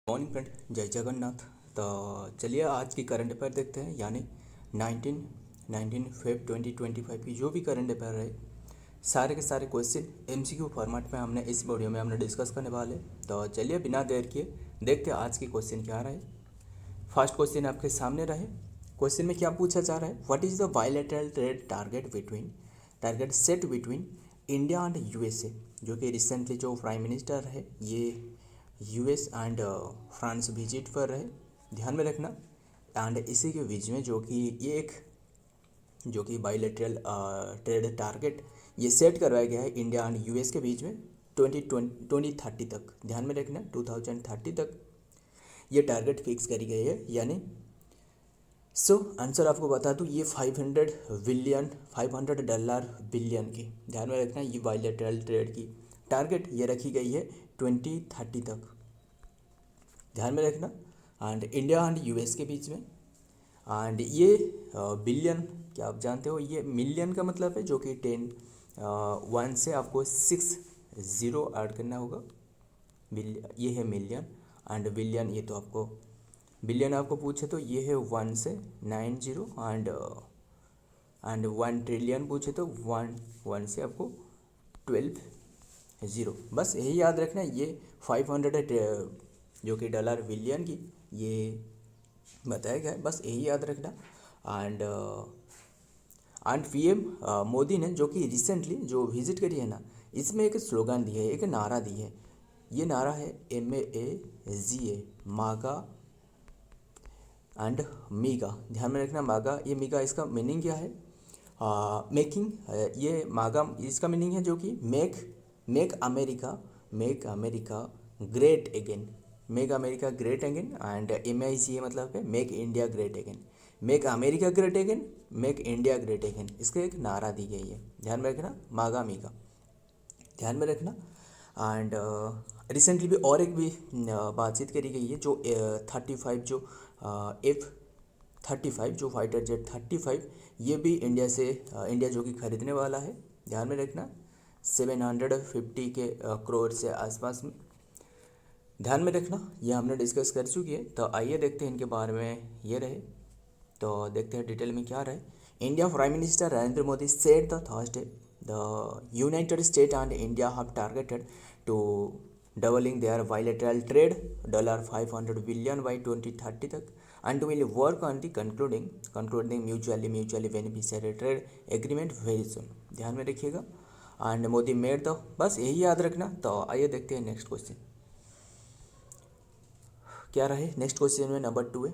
Morning friend, जय जगन्नाथ। तो चलिए आज की करंट अफेयर देखते हैं, यानी 19 फेब 2025 की जो भी करंट अफेयर है सारे के सारे क्वेश्चन एमसीक्यू फॉर्मेट में हमने इस वीडियो में हमने डिस्कस करने वाले। तो चलिए बिना देर किए देखते हैं आज की क्वेश्चन क्या रहा है। फर्स्ट क्वेश्चन आपके सामने रहे। क्वेश्चन में क्या पूछा जा रहा है, what is the bilateral trade target set between India and USA. जो कि रिसेंटली जो प्राइम मिनिस्टर है ये यूएस एंड फ्रांस विजिट पर रहे, ध्यान में रखना। एंड इसी के बीच में जो कि ये एक जो कि बायलैटरल ट्रेड टारगेट ये सेट करवाया गया है इंडिया एंड यूएस के बीच में 2030 तक, ध्यान में रखना 2030 तक ये टारगेट फिक्स करी गई है। यानी आंसर आपको बता दूँ, ये $500 बिलियन की, ध्यान में रखना, ये बायलैटरल ट्रेड की टारगेट ये रखी गई है 2030 तक, ध्यान में रखना। एंड इंडिया एंड यूएस के बीच में। एंड ये बिलियन क्या आप जानते हो, ये मिलियन का मतलब है, जो कि 1 से आपको 6 ज़ीरो ऐड करना होगा। ये है मिलियन एंड बिलियन, ये तो आपको बिलियन आपको पूछे तो ये है 1 से 9 ज़ीरो एंड 1 ट्रिलियन पूछे तो 1 से आपको 12 ज़ीरो। बस यही याद रखना, ये 500 जो कि डॉलर बिलियन की ये बताया गया है, बस यही याद रखना। एंड पीएम मोदी ने जो कि रिसेंटली जो विजिट करी है ना, इसमें एक स्लोगन दी है, एक नारा दी है। ये नारा है MAGA, मागा एंड मीगा, ध्यान में रखना। मागा ये मीगा, इसका मीनिंग क्या है, मेकिंग, ये मागा इसका मीनिंग है जो कि make America great again, make America great again. And MAGA मतलब है make India great again, make America great again, make India great again, इसका एक नारा दी गई है, ध्यान में रखना, मागा मीगा, ध्यान में रखना। एंड रिसेंटली भी और एक भी बातचीत करी गई है, जो 35 जो F-35 जो फाइटर जेट 35 ये भी इंडिया से इंडिया जो कि खरीदने वाला है, ध्यान में रखना, 750 के करोड़ से आसपास में, ध्यान में रखना। ये हमने डिस्कस कर चुकी है। तो आइए देखते हैं इनके बारे में ये रहे। तो देखते हैं डिटेल में क्या रहे। India prime minister Narendra Modi said the Thursday the United State and India have targeted to doubling their bilateral trade $500 billion by 2030 तक and will work on the concluding mutually beneficiary trade agreement very soon, ध्यान में रखिएगा। And Modi made the, बस यही याद रखना। तो आइए देखते हैं नेक्स्ट क्वेश्चन क्या रहे। नेक्स्ट क्वेश्चन में नंबर 2 है,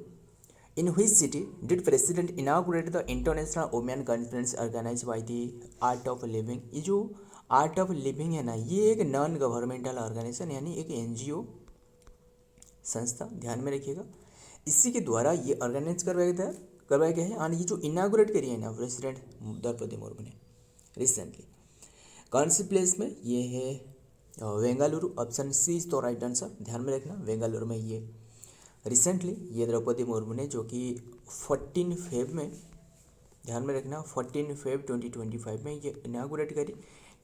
in which city did president inaugurate the international women conference organize by the art of living. ये जो आर्ट ऑफ लिविंग है ना, ये एक नॉन गवर्नमेंटल ऑर्गेनाइजेशन यानी एक NGO संस्था, ध्यान में रखिएगा। इसी के द्वारा ये ऑर्गेनाइज करवाया गया है। और ये जो इनागुरेट करी है ना प्रेसिडेंट द्रौपदी मुर्मू ने रिसेंटली, कौन सी प्लेस में, ये है बेंगलुरु, ऑप्शन सी इज तो राइट आंसर, ध्यान में रखना। बेंगलुरु में ये रिसेंटली ये द्रौपदी मुर्मू ने जो कि 14 फेब में, ध्यान में रखना, 14 फेब 2025 में ये इनागुरेट करी।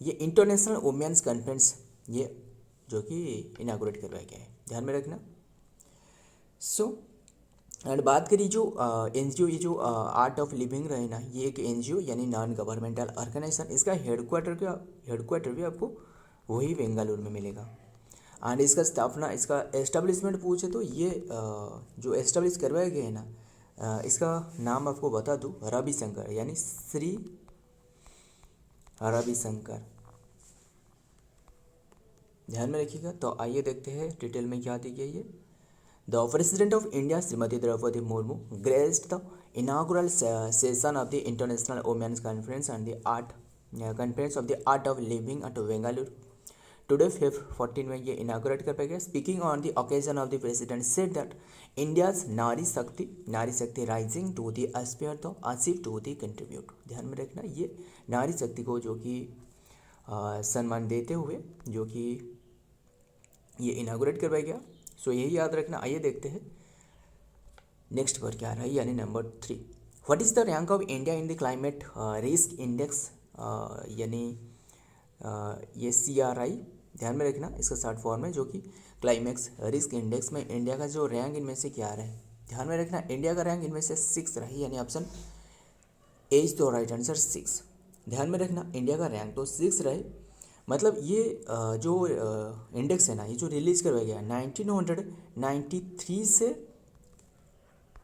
ये इंटरनेशनल वुमेन्स कॉन्फ्रेंस ये जो कि इनागुरेट करवाया गया है, ध्यान में रखना। एंड बात करी जो NGO, ये जो आर्ट ऑफ लिविंग रहे ना, ये एक NGO यानी नॉन गवर्नमेंटल ऑर्गेनाइजेशन, इसका हेडक्वार्टर भी आपको वही बेंगलुरु में मिलेगा। एंड इसका स्थापना, इसका एस्टेब्लिशमेंट पूछे तो ये जो एस्टेब्लिश करवाया गया है ना, इसका नाम आपको बता दूँ, रविशंकर, यानी श्री रविशंकर, ध्यान में रखिएगा। तो आइए देखते हैं डिटेल में क्या दी गई है। The president of India Shrimati Draupadi Murmu graced the inaugural session of the international women's conference and the conference of the art of living at Bengaluru today Feb 14 में ये इनागुरेट कर पाएगा। Speaking on the occasion of the president said that India's नारी शक्ति rising to the aspire the achieve to the contribute, ध्यान में रखना। ये नारी शक्ति को जो कि सम्मान देते हुए जो कि ये इनागुरेट करवाया गया। सो यही याद रखना। आइए देखते हैं नेक्स्ट पर क्या रहा है, यानी number 3, what is the rank of India in the climate risk index, यानी ये CRI ध्यान में रखना, इसका शॉर्ट फॉर्म है जो कि क्लाइमेक्स रिस्क इंडेक्स में इंडिया का जो रैंक इनमें से क्या रहा है। ध्यान में रखना, इंडिया का रैंक इनमें से 6 रही, यानी ऑप्शन ए इज तो राइट आंसर 6। ध्यान में रखना, इंडिया का रैंक तो 6 रहे, मतलब ये जो इंडेक्स है ना, ये जो रिलीज करवाया गया 1993 से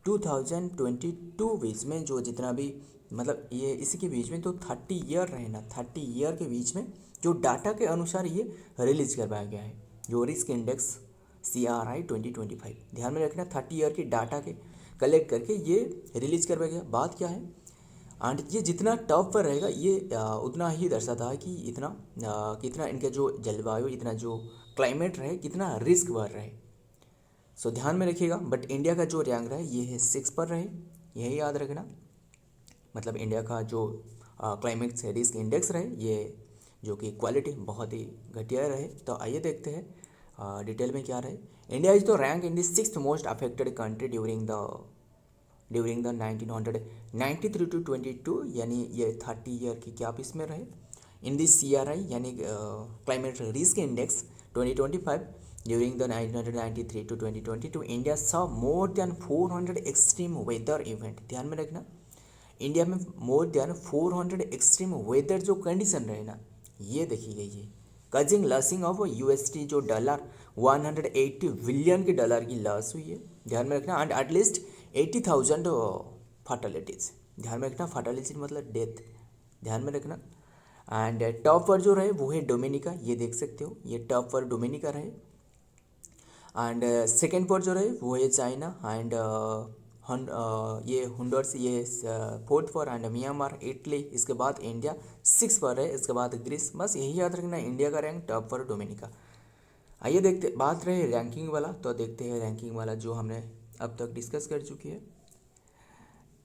2022 बीच में, जो जितना भी मतलब ये इसी के बीच में तो 30 ईयर रहे ना, 30 ईयर के बीच में जो डाटा के अनुसार ये रिलीज करवाया गया है, जो रिस्क इंडेक्स CRI 2025। ध्यान में रखना, 30 ईयर की डाटा के कलेक्ट करके ये रिलीज करवाया गया। बात क्या है, एंड ये जितना टॉप पर रहेगा ये उतना ही दर्शाता है कि कितना इनके जो जलवायु, इतना जो क्लाइमेट रहे, कितना रिस्क बढ़ रहे। सो ध्यान में रखिएगा, बट इंडिया का जो रैंक रहे ये है 6 पर रहे, यही याद रखना। मतलब इंडिया का जो क्लाइमेट से रिस्क इंडेक्स रहे, ये जो कि क्वालिटी बहुत ही घटिया रहे। तो आइए देखते हैं डिटेल में क्या रहे। India is the rank in the 6th most affected country during the 1993 to 22, यानी ये 30 ईयर की गैप इसमें रहे। इन दी CRI यानी climate risk index 2025 during the 1993 to 2022 India saw more than 400 extreme weather event. ध्यान में रखना, India में मोर देन 400 एक्सट्रीम वेदर जो कंडीशन रहे ना, ये देखी गई है। कजिंग लॉसिंग ऑफ USD जो डॉलर 180 बिलियन के डॉलर की लॉस हुई है। ध्यान में रखना, एंड एटलीस्ट 80,000 फर्टिलिटीज। ध्यान में रखना, फर्टिलिटी मतलब डेथ। ध्यान में रखना, एंड टॉप पर जो रहे वो है डोमिनिका, ये देख सकते हो, ये टॉप पर डोमिनिका रहे। एंड सेकेंड पर जो रहे वो है चाइना, एंड ये हुंडर्स, ये 4th पर, एंड म्यांमार, इटली, इसके बाद इंडिया 6 पर है, इसके बाद ग्रीस। बस यही याद रखना, इंडिया का रैंक टॉप पर डोमिनिका। आइए देखते, बात रहे रैंकिंग वाला, तो देखते हैं रैंकिंग वाला जो हमने अब तक डिस्कस कर चुकी है।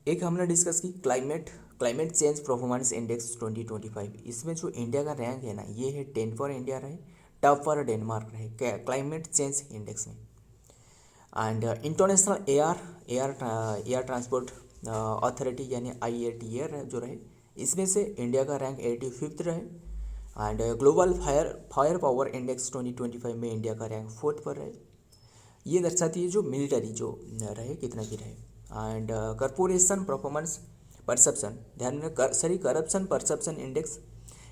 एक हमने डिस्कस की क्लाइमेट चेंज परफॉर्मेंस इंडेक्स 2025। इसमें जो इंडिया का रैंक है ना, ये है 10 पर इंडिया रहे, टॉप पर डेनमार्क रहे क्लाइमेट चेंज इंडेक्स में। And international air transport authority यानी IATA जो रहे, इसमें से इंडिया का रैंक 85th रहे। And global fire power index 2025 में इंडिया का रैंक 4th पर रहे। ये दर्शाती है जो मिलिट्री जो रहे कितना की रहे। एंड कॉरपोरेशन परफॉर्मेंस परसेप्शन, ध्यान में करप्शन परसेप्शन इंडेक्स,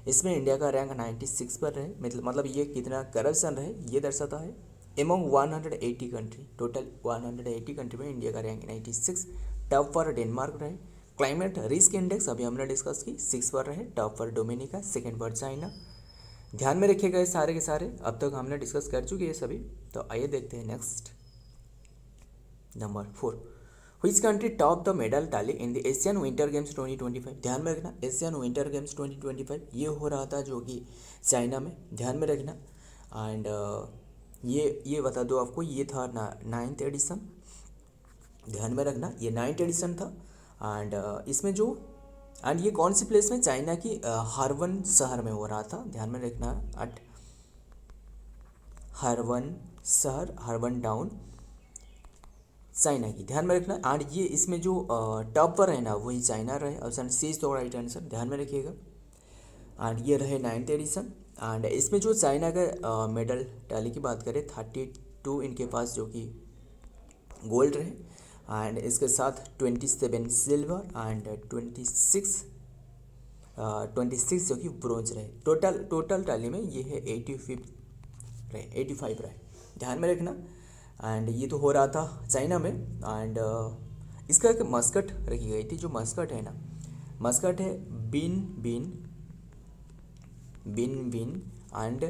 इसमें इंडिया का रैंक 96 पर रहे। मतलब ये कितना करप्शन रहे ये दर्शाता है। एमंग 180 कंट्री, टोटल 180 कंट्री में इंडिया का रैंक 96, टॉप पर डेनमार्क रहे। क्लाइमेट रिस्क इंडेक्स अभी हमने डिस्कस की, 6 पर रहे, टॉप पर डोमिनिका, सेकेंड पर चाइना। ध्यान में रखिएगा ये सारे के सारे अब तक हमने डिस्कस कर चुके हैं सभी। तो आइए देखते हैं next number 4, which country top the medal tally in the Asian winter games 2025। ध्यान में रखना, एशियन विंटर गेम्स 2025 ये हो रहा था जो कि चाइना में। ध्यान में रखना, एंड ये बता दो आपको, ये था 9th एडिशन। ध्यान में रखना, ये 9th एडिशन था। एंड इसमें जो ये कौन सी प्लेस में, चाइना की हारवन शहर में हो रहा था। ध्यान में रखना, एट हारवन शहर, हारवन टाउन, चाइना की। ध्यान में रखना, एंड ये इसमें जो टॉप पर है ना वही चाइना रहे, option C is the right answer. ध्यान में रखिएगा, एंड ये रहे 9th एडिशन। एंड इसमें जो चाइना का मेडल टैली की बात करें, 32 इनके पास जो कि गोल्ड रहे, एंड इसके साथ 27 सिल्वर एंड 26 जो कि ब्रोंज रहे। टोटल टैली में ये है 85 रहे। ध्यान में रखना, एंड ये तो हो रहा था चाइना में। एंड इसका एक मस्कट रखी गई थी, जो मस्कट है ना, मस्कट है बिन एंड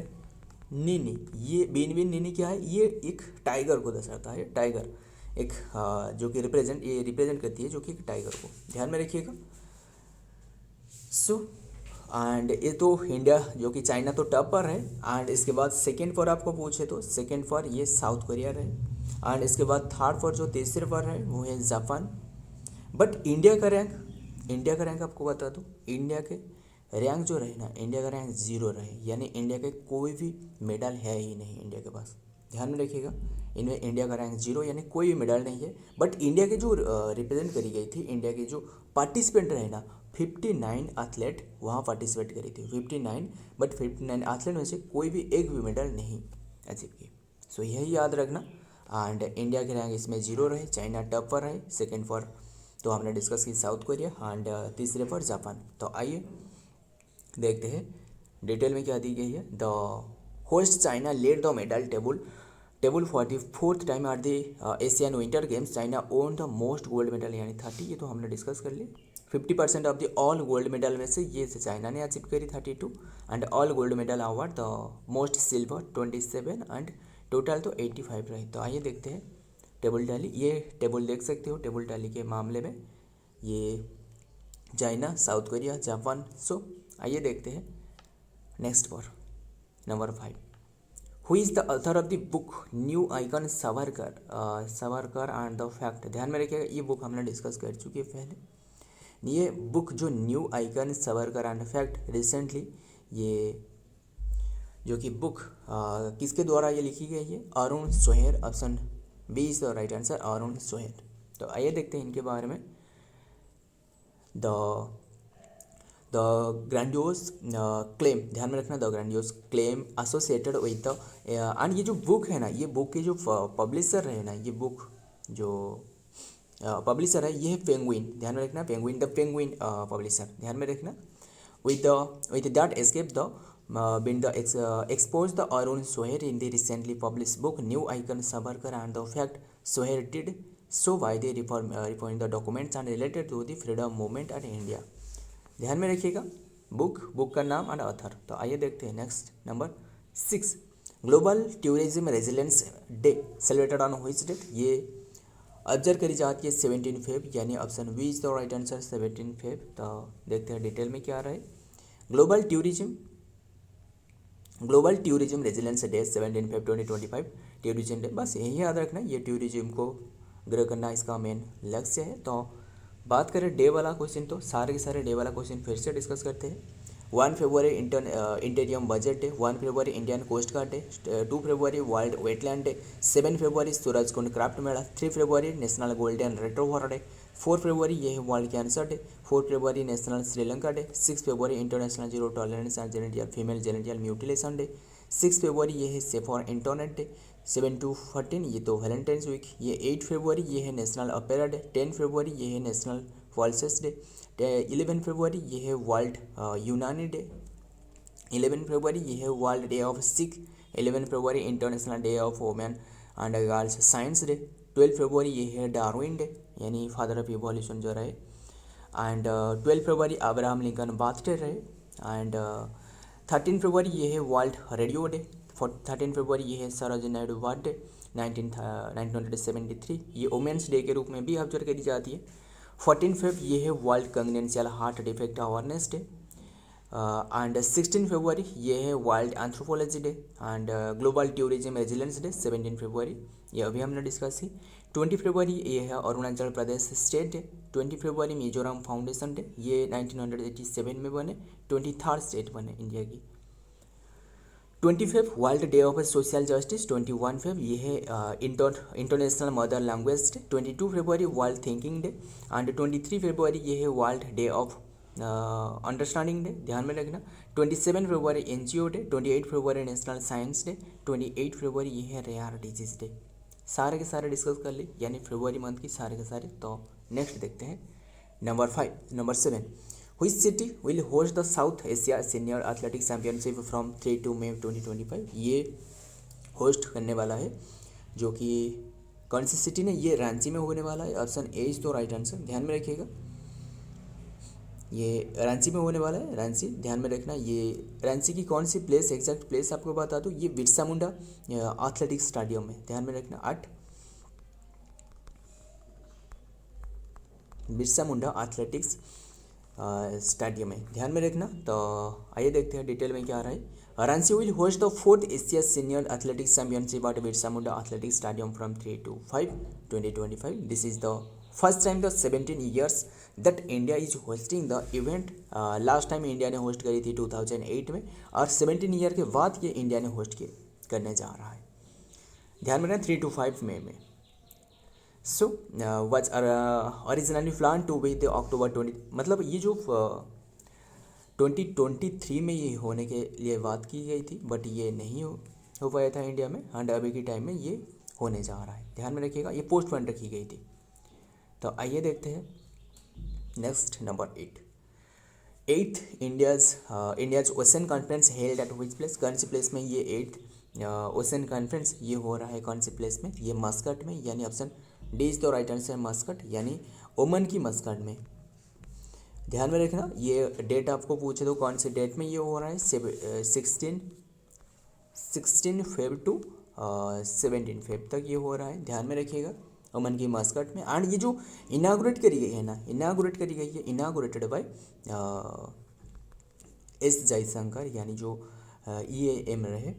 नीनी। ये बिन नीनी क्या है, ये एक टाइगर को दर्शाता है। टाइगर एक जो कि रिप्रेजेंट करती है जो कि एक टाइगर को। ध्यान में रखिएगा। सो एंड ये तो इंडिया जो कि चाइना तो टॉप पर है। एंड इसके बाद सेकेंड पर आपको पूछे तो सेकेंड पर ये साउथ कोरिया रहे। एंड इसके बाद थर्ड पर जो तीसरे पर है वो है जापान। बट इंडिया का रैंक आपको बता दूँ, इंडिया के रैंक जो रहे ना, इंडिया का रैंक 0 रहे, यानी इंडिया के कोई भी मेडल है ही नहीं इंडिया के पास। ध्यान में रखिएगा, इनमें इंडिया का रैंक 0 यानी कोई भी मेडल नहीं है। बट इंडिया के जो रिप्रेजेंट करी गई थी, इंडिया के जो पार्टिसिपेंट रहे ना, 59 एथलीट वहाँ पार्टिसिपेट करी थी, 59, बट 59 एथलीट में से कोई भी एक भी मेडल नहीं अचीव की। सो यही याद रखना। एंड इंडिया के रैंक इसमें 0 रहे, चाइना टॉप पर रहे, सेकेंड पर तो हमने डिस्कस की साउथ कोरिया, एंड तीसरे पर जापान। तो आइए देखते हैं डिटेल में क्या दी गई है। The host China led the medal table for the fourth time at the Asian winter games. China won the most gold medal यानी 30, ये तो हमने डिस्कस कर ली। 50% of the all gold medal में से ये से चाइना ने अचीव करी 32, and all gold medal award the most silver 27 and total तो 85 रहे। तो आइए देखते हैं टेबल टैली। ये टेबल देख सकते हो, टेबल टैली के मामले में ये चाइना, साउथ कोरिया, जापान। सो आइए देखते हैं नेक्स्ट पर number 5। Who is the author of the book new icon Savarkar and the fact. ध्यान में रखिएगा, ये बुक हमने डिस्कस कर चुकी है पहले। ये बुक जो new icon Savarkar and fact recently, ये जो कि बुक किसके द्वारा ये लिखी गई है? Arun Soher. Option B is the right answer, Arun Soher. तो आइए देखते हैं इनके बारे में। द ग्रैंडियोस क्लेम, ध्यान में रखना, the grandiose claim associated with the end ये जो बुक है ना, ये बुक के जो पब्लिशर रहे ना, ये बुक जो पब्लिशर है ये है पेंगुइन। ध्यान में रखना, पेंगुइन, द पेंगुइन पब्लिशर। ध्यान में रखना, with that escape the been the exposed the Arun Soher in the recently published book New Icon Savarkar and the fact Soher did so by the reforming the documents and related to the freedom movement at India। ध्यान में रखिएगा, book का नाम and author. तो आइए देखते हैं next number 6। Global tourism resilience day celebrated on which date. ये ऑब्जर्व करी जाती है 17 फेब, यानी option B is the right answer, 17 Feb. तो देखते हैं डिटेल में क्या रहे। Global tourism resilience day 17 Feb 2025 tourism day. बस यही याद रखना, ये टूरिज्म को ग्रो करना इसका मेन लक्ष्य है। तो बात करें डे वाला क्वेश्चन, तो सारे के सारे डे वाला क्वेश्चन फिर से डिस्कस करते हैं। 1 फरवरी इंटेरियम बजट डे, 1 फरवरी इंडियन कोस्ट गार्ड डे, 2 फरवरी वर्ल्ड वेटलैंड डे, 7 फरवरी सूरजकुंड क्राफ्ट मेला, 3 फरवरी नेशनल गोल्डन रिट्रीवर डे, 4 फरवरी ये है वर्ल्ड कैंसर डे, 4 फरवरी नेशनल श्रीलंका डे, 6 फरवरी international zero tolerance and genital female genital mutilation day, 6 फरवरी ये है safe for internet day, 7 to 14 ये तो वैलेंटाइंस वीक, ये 8 फरवरी ये है नेशनल अपेरा डे, 10 फरवरी ये है नेशनल पल्सेस डे, 11 फरवरी ये है वर्ल्ड यूनानी डे, 11 फरवरी ये है world day of Sikh, 11 February international day of women and girls science day, 12 फरवरी ये है डार्विन डे यानी फादर ऑफ इवोल्यूशन जो रहे, and 12 February Abraham Lincoln birthday रहे, एंड 13 फरवरी ये है वर्ल्ड रेडियो डे, 13 फरवरी ये है सरोजिनी नायडू बर्थडे 1973, ये वुमेंस डे के रूप में भी ऑब्जर्व करी जाती है। 14 फेब ये है world congenital heart defect awareness day, and 16 फरवरी ये है world anthropology day and global tourism resilience day 17 फरवरी, ये अभी हमने डिस्कस की। 20 फरवरी ये है अरुणाचल प्रदेश स्टेट डे, 20 फरवरी मिजोरम फाउंडेशन डे, ये 1987 में बने, 23rd स्टेट बने इंडिया की। 25 world day of social justice, 21 Feb ये है international mother language day, 22 February world thinking day, and 23 फरवरी ये है world day of understanding day, ध्यान में रखना। 27 फरवरी NGO डे, 28 फरवरी नेशनल साइंस डे, 28 फरवरी ये है रेयर डिजीज डे। सारे के सारे डिस्कस कर ली, यानी फरवरी मंथ की सारे के सारे। तो नेक्स्ट देखते हैं number 7। Which city will host the South Asia Senior Athletics Championship from 3 to May 2025। ये होस्ट करने वाला है, जो कि कौन सी सिटी ने, ये रांची में होने वाला है। ऑप्शन ए इज तो राइट आंसर, ध्यान में रखिएगा, ये रांची में होने वाला है, रांची। ध्यान में रखना, ये रांची की कौन सी प्लेस, एग्जैक्ट प्लेस आपको बता दूँ, ये बिरसा मुंडा एथलेटिक्स स्टेडियम है, ध्यान में रखना। 8 बिरसा मुंडा एथलेटिक्स स्टेडियम है, ध्यान में रखना। तो आइए देखते हैं डिटेल में क्या रहा है। Ranchi will host the 4th Asia senior athletics championship at Birsa Munda athletics stadium from 3 to 5 2025। This is the first time the 17 years that India is hosting the event. Last time India ने होस्ट करी थी 2008 में, और 17 year के बाद ये India ने host करने जा रहा है। ध्यान में रखना 3 to 5 मई में। So was originally plan to be the October 20, मतलब ये जो 2023 में ये होने के लिए बात की गई थी, बट ये नहीं हो पाया था इंडिया में, एंड अभी के टाइम में ये होने जा रहा है। ध्यान में रखिएगा, ये पोस्टपोन रखी गई थी। तो आइए देखते हैं next number 8 India's ocean conference held at which place, कौन सी प्लेस में ये 8 ओशन कॉन्फ्रेंस ये हो रहा है, कौन सी प्लेस में, ये मस्कट में, यानी option D is the right answer, Muscat यानी ओमन की मस्कट में। ध्यान में रखना, ये डेट आपको पूछे तो कौन से डेट में ये हो रहा है, 16 फेब टू 17 फेब तक ये हो रहा है। ध्यान में रखिएगा, ओमन की मस्कट में। एंड ये जो इनागुरेट करी गई है ना, इनागुरेटेड बाय एस जयशंकर, यानी जो EAM रहे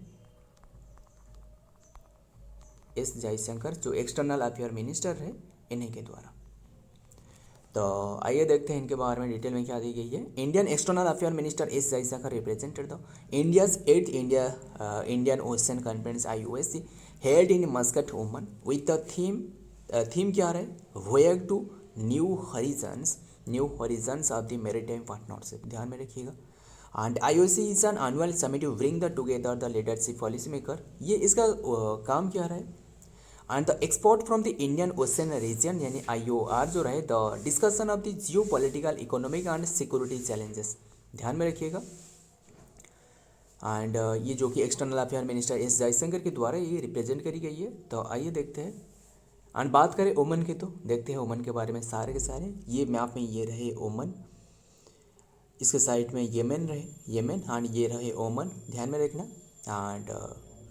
एस जयशंकर, जो एक्सटर्नल अफेयर मिनिस्टर रहे, इन्हीं के द्वारा। तो आइए देखते हैं इनके बारे में डिटेल में क्या दी गई है। Indian external affair minister S Jaishankar represented the India's 8th Indian ocean conference IOSC held in Muscat, Oman, with the theme क्या रहे, voyage to new horizons of the maritime partnership. ध्यान में रखिएगा। And IOC is an annual summit to bring the together the leadership policy maker, ये इसका काम क्या रहा है। And the export from the Indian ocean region, यानी IOR जो रहे, the discussion of the Jio political, economic and security challenges. ध्यान में रखिएगा। एंड ये जो कि external affair minister S Jaishankar के द्वारा ये रिप्रेजेंट करी गई है। तो आइए देखते हैं। एंड बात करें ओमन की, तो देखते हैं ओमन के बारे में सारे के सारे। ये मैप में ये रहे ओमन, इसके साइड में येमेन रहे, एंड ये रहे ओमन। ध्यान में रखना। एंड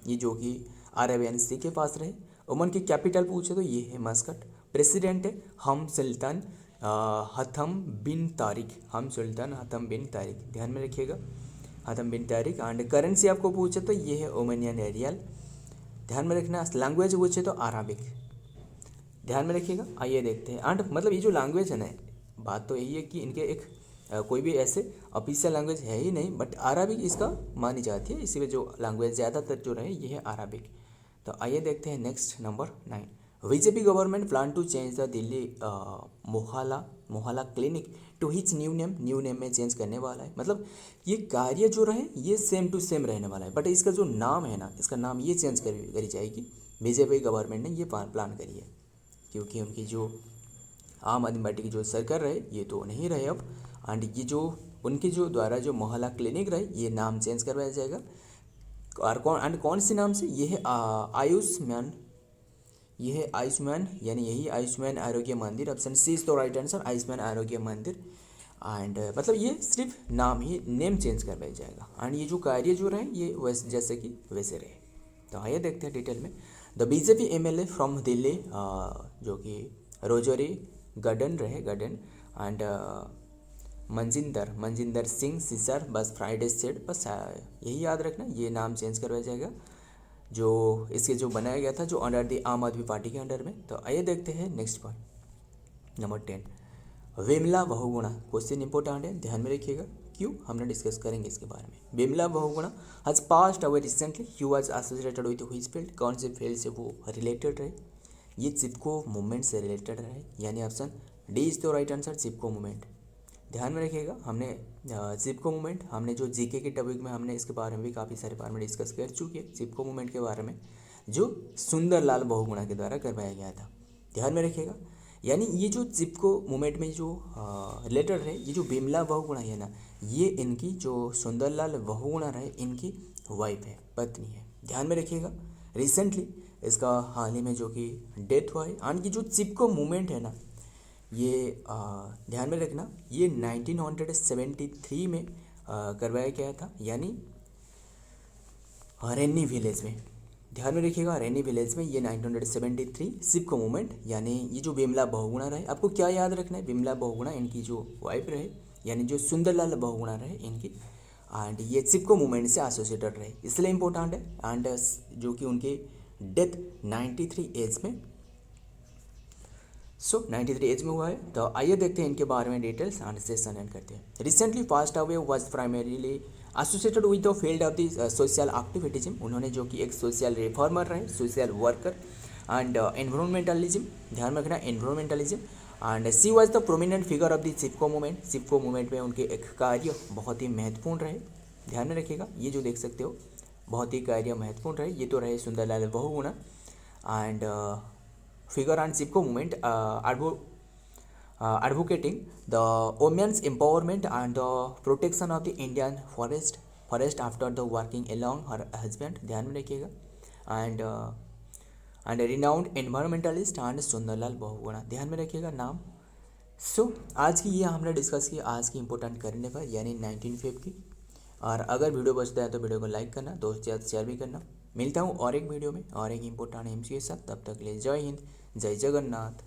ये जो कि अरेबियन सी के पास रहे। ओमन की कैपिटल पूछे तो ये है मस्कट। प्रेसिडेंट है हम सुल्तान हथम बिन तारिक, ध्यान में रखिएगा, हथम बिन तारिक। एंड करेंसी आपको पूछे तो ये है ओमानियन रियाल। ध्यान में रखना। लैंग्वेज पूछे तो अराबिक, ध्यान में रखिएगा। आइए देखते हैं। एंड मतलब ये जो लैंग्वेज है ना, बात तो यही है कि इनके एक कोई भी ऐसे ऑफिशियल लैंग्वेज है ही नहीं, बट अराबिक इसका मानी जाती है, इसी में जो लैंग्वेज ज़्यादातर जो रहे ये है अराबिक। तो आइए देखते हैं next number 9। BJP government plan to change the Delhi mohalla clinic to hitch new name में चेंज करने वाला है। मतलब ये कार्य जो रहे ये सेम टू सेम रहने वाला है, बट इसका जो नाम है ना, इसका नाम ये चेंज करी जाएगी। बीजेपी गवर्नमेंट ने ये प्लान करी है, क्योंकि उनकी जो आम आदमी पार्टी की जो सरकार रहे ये तो नहीं रहे अब। एंड ये जो उनके जो द्वारा जो मोहल्ला क्लिनिक रहे ये नाम चेंज करवाया जाएगा। और कौन से नाम से, ये है आयुष्मान, यानी यही आयुष्मान आरोग्य मंदिर। ऑप्शन सी इज तो राइट आंसर, आयुष्मान आरोग्य मंदिर। एंड मतलब ये सिर्फ नाम ही, नेम चेंज करवाया जाएगा। एंड ये जो कार्य जो रहे ये वैसे जैसे कि वैसे रहे। तो आइए देखते हैं डिटेल में। The BJP MLA from Delhi जो कि रोजोरी गडन रहे, एंड मनजिंदर सिंह सिसर, बस फ्राइडे सेड, बस यही याद रखना, ये नाम चेंज करवाया जाएगा जो इसके जो बनाया गया था, जो अंडर दी आम आदमी पार्टी के अंडर में। तो आइए देखते हैं next point number 10। Vimla Bahuguna question important है, ध्यान में रखिएगा, क्यों हमने डिस्कस करेंगे इसके बारे में। Vimla Bahuguna has passed away recently, he was associated with which field, कौन से फील्ड से वो रिलेटेड रहे, ये चिपको मूवमेंट से रिलेटेड रहे, यानी option D is the right answer, Chipko movement. ध्यान में रखिएगा, हमने चिपको मूवमेंट, हमने जो जीके के टॉपिक में हमने इसके बारे में भी काफ़ी सारे बार में डिस्कस कर चुके हैं, चिपको मूवमेंट के बारे में, जो सुंदरलाल बहुगुणा के द्वारा करवाया गया था। ध्यान में रखिएगा, यानी ये जो चिपको मूवमेंट में जो रिलेटेड है, ये जो विमला बहुगुणा है ना, ये इनकी जो सुंदरलाल बहुगुणा रहे इनकी वाइफ है, पत्नी है। ध्यान में रखिएगा, रिसेंटली इसका हाल ही में जो कि डेथ हुआ है। एंड की जो चिपको मूवमेंट है ना, ये ध्यान में रखना, ये 1973 में करवाया गया था, यानी रेन्नी विलेज में। ध्यान में रखिएगा, रेन्नी विलेज में ये 1973 चिपको मूवमेंट, यानी ये जो विमला बहुगुणा रहे, आपको क्या याद रखना है, विमला बहुगुणा इनकी जो वाइफ रहे, यानी जो सुंदरलाल बहुगुणा रहे इनकी। एंड ये चिपको मूवमेंट से एसोसिएटेड रहे, इसलिए इम्पोर्टेंट है। एंड जो कि उनकी डेथ 93 एज में सो 93 एज में हुआ है। तो आइए देखते हैं इनके बारे में डिटेल्स एंड सेशन एंड करते हैं। Recently passed away was primarily associated with the field of the social activism. उन्होंने जो कि एक सोशल रिफॉर्मर रहे, सोशल वर्कर एंड एनवायरमेंटलिज्म, ध्यान में रखना environmentalism. And she was the prominent figure of the Chipko movement. Chipko movement में उनके एक कार्य बहुत ही महत्वपूर्ण रहे, ध्यान में रखिएगा। ये जो देख सकते हो बहुत ही कार्य महत्वपूर्ण रहे, ये तो रहे Sunderlal Bahuguna. And figure and Sipco movement advocating the women's empowerment and the protection of the Indian forest after the working along her husband, ध्यान में रखिएगा। And renowned environmentalist and Sunderlal Bahuguna, ध्यान में रखिएगा नाम। सो आज की ये हमने डिस्कस की आज की इंपॉर्टेंट करने पर यानी 19 फेब की। और अगर वीडियो पसंद आए तो वीडियो को लाइक करना, दोस्त के साथ शेयर भी करना। मिलता हूँ और एक वीडियो में और एक इंपॉर्टेंट एम्स के साथ, तब तक के लिए जय हिंद, जय जगन्नाथ।